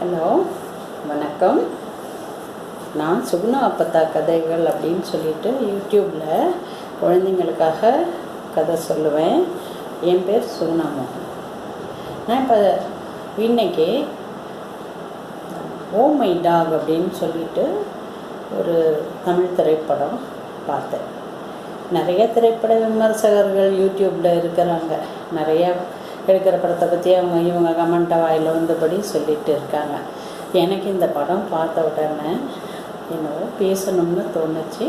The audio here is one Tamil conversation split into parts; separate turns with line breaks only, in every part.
ஹலோ, வணக்கம். நான் சுகுணா அப்பத்தா கதைகள் அப்படின்னு சொல்லிட்டு யூடியூப்பில் குழந்தைங்களுக்காக கதை சொல்லுவேன். என் பேர் சுகுணா மோகன். நான் இப்போ இன்னைக்கு ஓ மை டாக் அப்படின்னு சொல்லிட்டு ஒரு தமிழ் திரைப்படம் பார்த்தேன். நிறைய திரைப்பட விமர்சகர்கள் யூடியூப்பில் இருக்கிறாங்க. நிறைய எடுக்கிற படத்தை பற்றி இவங்க கமெண்ட்டை வாயில் வந்தபடி சொல்லிகிட்டு இருக்காங்க. எனக்கு இந்த படம் பார்த்த உடனே என்னவோ பேசணும்னு தோணுச்சு.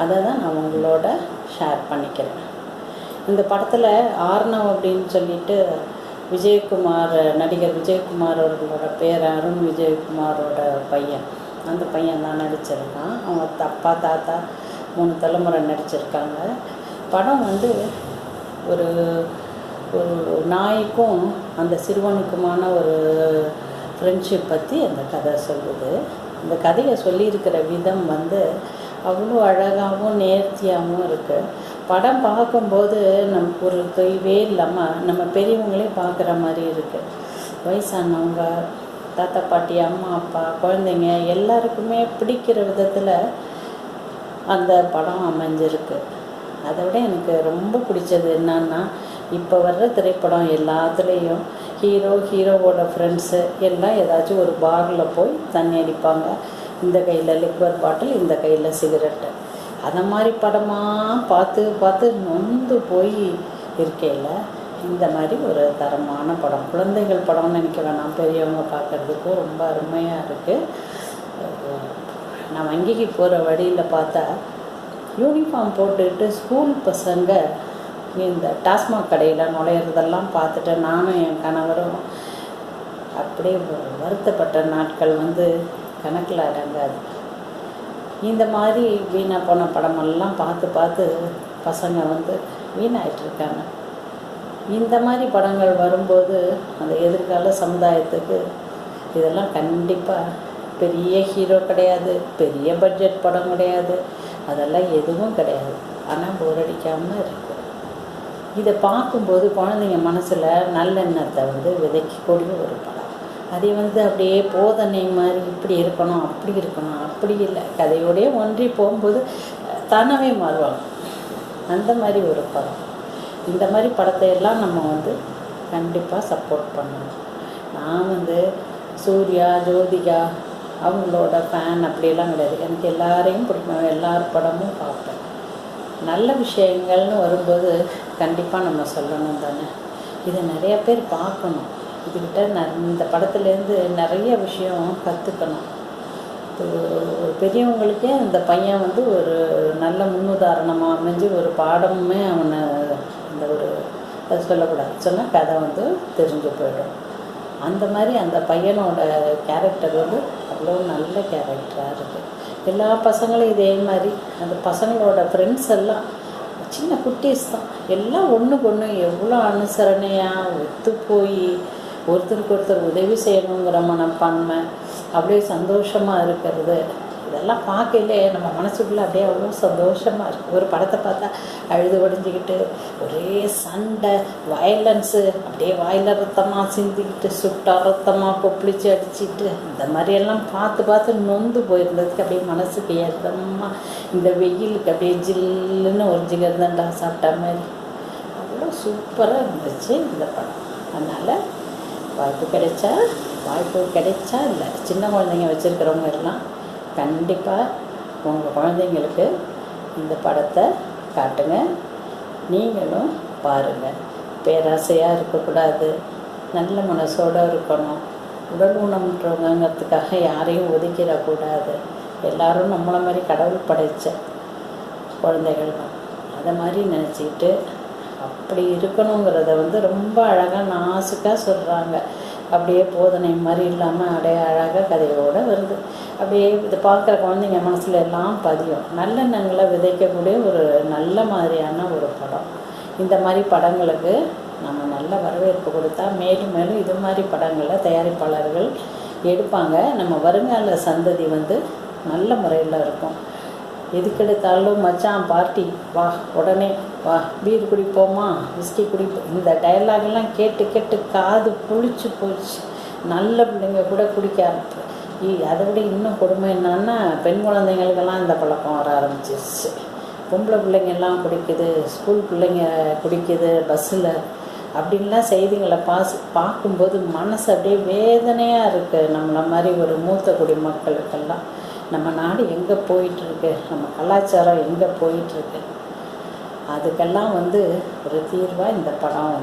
அதை தான் நான் உங்களோட ஷேர் பண்ணிக்கிறேன். இந்த படத்தில் ஆர்னவ் அப்படின்னு சொல்லிட்டு நடிகர் விஜயகுமார் அவர்களோட பேர் அருண் விஜயகுமாரோட பையன். அந்த பையன் தான் நடிச்சிருக்கான். அவங்க அப்பா தாத்தா 3 தலைமுறை நடிச்சிருக்காங்க. படம் ஒரு ஒரு நாய்க்கும் அந்த சிறுவனுக்குமான ஒரு ஃப்ரெண்ட்ஷிப் பற்றி அந்த கதை சொல்லுது. இந்த கதையை சொல்லியிருக்கிற விதம் அவ்வளோ அழகாகவும் நேர்த்தியாகவும் இருக்குது. படம் பார்க்கும்போது நமக்கு ஒரு தொய்வே இல்லாமல் நம்ம பெரியவங்களே பார்க்குற மாதிரி இருக்குது. வயசானவங்க, தாத்தா பாட்டி, அம்மா அப்பா, குழந்தைங்க எல்லாருக்குமே பிடிக்கிற விதத்தில் அந்த படம் அமைஞ்சிருக்கு. அதை விட எனக்கு ரொம்ப பிடிச்சது என்னன்னா, இப்போ வர்ற திரைப்படம் எல்லாத்துலேயும் ஹீரோவோட ஃப்ரெண்ட்ஸு எல்லாம் ஏதாச்சும் ஒரு பாரில் போய் தண்ணி அடிப்பாங்க. இந்த கையில் லிக்வர் பாட்டில், இந்த கையில் சிகரெட்டு. அதை மாதிரி படமாக பார்த்து பார்த்து நொந்து போய் இருக்கையில் இந்த மாதிரி ஒரு தரமான படம், குழந்தைகள் படம்னு நினைக்க வேணாம், பெரியவங்க பார்க்குறதுக்கும் ரொம்ப அருமையாக இருக்குது. நான் வங்கிக்கு போகிற வழியில் பார்த்தா யூனிஃபார்ம் போட்டுக்கிட்டு ஸ்கூல் பசங்க இந்த டாஸ்மாக் கடையில் நுழையிறதெல்லாம் பார்த்துட்டு நானும் என் கணவரும் அப்படியே வருத்தப்பட்ட நாட்கள் கணக்கில் அடங்காது. இந்த மாதிரி வீணாக போன படமெல்லாம் பார்த்து பார்த்து பசங்க வீணாயிட்ருக்காங்க. இந்த மாதிரி படங்கள் வரும்போது அந்த எதிர்கால சமுதாயத்துக்கு இதெல்லாம் கண்டிப்பாக பெரிய ஹீரோ கிடையாது, பெரிய பட்ஜெட் படம் கிடையாது, அதெல்லாம் எதுவும் கிடையாது. ஆனால் போர் அடிக்காமல் இருக்குது. இதை பார்க்கும்போது குழந்தைங்க மனசில் நல்லெண்ணத்தை விதைக்கக்கூடிய ஒரு படம். அதை அப்படியே போதனை மாதிரி இப்படி இருக்கணும், அப்படி இருக்கணும், அப்படி இல்லை, கதையோடய ஒன்றி போகும்போது தானாகவே மாறுவாங்க. அந்த மாதிரி ஒரு படம். இந்த மாதிரி படத்தை எல்லாம் நம்ம கண்டிப்பாக சப்போர்ட் பண்ணணும். நான் சூர்யா, ஜோதிகா அவங்களோட ஃபேன் அப்படியெல்லாம் கிடையாது. எனக்கு எல்லாரையும் பிடிக்கும், எல்லார் படமும் பார்ப்பேன். நல்ல விஷயங்கள்னு வரும்போது கண்டிப்பாக நம்ம சொல்லணும் தானே. இதை நிறைய பேர் பார்க்கணும். இதுக்கிட்ட இந்த படத்துலேருந்து நிறைய விஷயம் கற்றுக்கணும். ஒரு பெரியவங்களுக்கே இந்த பையன் ஒரு நல்ல முன்னுதாரணமாக அமைஞ்சு ஒரு பாடமுமே அவனை அது சொல்லக்கூடாது, சொன்னால் கதை தெரிஞ்சு போயிடும். அந்த மாதிரி அந்த பையனோட கேரக்டர் அவ்வளோ நல்ல கேரக்டராக இருக்குது. எல்லா பசங்களும் இதே மாதிரி அந்த பசங்களோட ஃப்ரெண்ட்ஸ் எல்லாம் சின்ன குட்டீஸ் தான். எல்லாம் ஒன்றுக்கு ஒன்று எவ்வளோ அனுசரணையாக ஒத்து போய் ஒருத்தருக்கு ஒருத்தர் உதவி செய்யணுங்கிற மனப்பான்மை, அப்படியே சந்தோஷமாக இருக்கிறது, இதெல்லாம் பார்க்கலே நம்ம மனசுக்குள்ளே அப்படியே அவ்வளோ சந்தோஷமாக இருக்குது. ஒரு படத்தை பார்த்தா அழுது ஒடிஞ்சிக்கிட்டு ஒரே சண்டை, வயலன்ஸு, அப்படியே வாயில் ரத்தமாக சிந்திக்கிட்டு சுட்டா ரத்தமாக கொப்பளிச்சு அடிச்சுட்டு இந்த மாதிரியெல்லாம் பார்த்து பார்த்து நொந்து போயிருந்ததுக்கு அப்படியே மனசுக்கு ஏற்றமாக இந்த வெயிலுக்கு அப்படியே ஜில்லுன்னு ஒரு ஜிகர்தண்டா சாப்பிட்ட மாதிரி அவ்வளோ சூப்பராக இருந்துச்சு இந்த படம். அதனால் வாய்ப்பு கிடைச்சா இல்லை, சின்ன குழந்தைங்க வச்சுருக்கிறவங்க எல்லாம் கண்டிப்பாக உங்கள் குழந்தைங்களுக்கு இந்த படத்தை காட்டுங்க. நீங்களும் பாருங்கள். பேராசையாக இருக்கக்கூடாது, நல்ல மனசோடு இருக்கணும். உடல் ஊனமுற்றவங்கிறதுக்காக யாரையும் ஒதுக்கிடக்கூடாது. எல்லோரும் நம்மளை மாதிரி கடவுள் படைத்த குழந்தைகள் தான். அதை மாதிரி நினச்சிக்கிட்டு அப்படி இருக்கணுங்கிறத ரொம்ப அழகாக நாசுக்காக சொல்கிறாங்க. அப்படியே போதனை மாதிரி இல்லாமல் அப்படியே அழகாக கதையோடு வருது. அப்படியே இதை பார்க்குற குழந்தைங்க மனசில் எல்லாம் பதியும். நல்லெண்ணங்களை விதைக்கக்கூடிய ஒரு நல்ல மாதிரியான ஒரு படம். இந்த மாதிரி படங்களுக்கு நம்ம நல்ல வரவேற்பு கொடுத்தா மேலும் மேலும் இது மாதிரி படங்களை தயாரிப்பாளர்கள் எடுப்பாங்க. நம்ம வருங்கால சந்ததி நல்ல முறையில் இருக்கும். எதுக்கெடுத்தாலும் மச்சான் பார்ட்டி வா, உடனே வா, பீர் குடிப்போமா, விஸ்கி குடிப்போம், இந்த டயலாகெல்லாம் கேட்டு கேட்டு காது புளிச்சு போச்சு. நல்ல பிள்ளைங்க கூட குடிக்க அதை விட இன்னும் கொடுமை என்னன்னா, பெண் குழந்தைங்களுக்கெல்லாம் இந்த பழக்கம் வர ஆரம்பிச்சிருச்சு. பொம்பளை பிள்ளைங்கெல்லாம் குடிக்குது, ஸ்கூல் பிள்ளைங்க குடிக்குது பஸ்ஸில் அப்படின்லாம் செய்திகளை பார்க்கும்போது மனசு அப்படியே வேதனையாக இருக்குது. நம்மளை மாதிரி ஒரு மூத்த குடிமக்களுக்கெல்லாம் நம்ம நாடு எங்கே போயிட்டுருக்கு, நம்ம கலாச்சாரம் எங்கே போயிட்டுருக்கு, அதுக்கெல்லாம் ஒரு தீர்வாக இந்த படம்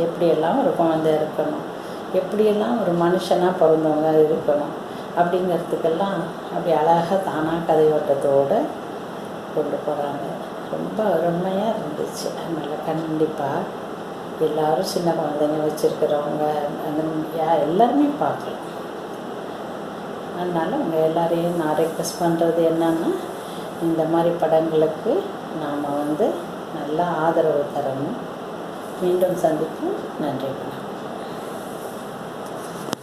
எப்படியெல்லாம் ஒரு குழந்தை இருக்கணும், எப்படியெல்லாம் ஒரு மனுஷனாக பிறந்தவங்க இருக்கணும் அப்படிங்கிறதுக்கெல்லாம் அப்படி அழகாக தானாக கதை வட்டத்தோடு கொண்டு போகிறாங்க. ரொம்ப அருமையாக இருந்துச்சு. அதனால் கண்டிப்பாக எல்லோரும் சின்ன குழந்தைங்க வச்சுருக்கிறவங்க எல்லாருமே பார்க்கலாம். அதனால் உங்கள் எல்லோரையும் நான் ரெக்வெஸ்ட் பண்ணுறது என்னென்னா, இந்த மாதிரி படங்களுக்கு நாம் நல்லா ஆதரவு தரணும். மீண்டும் சந்திப்போம். நன்றி.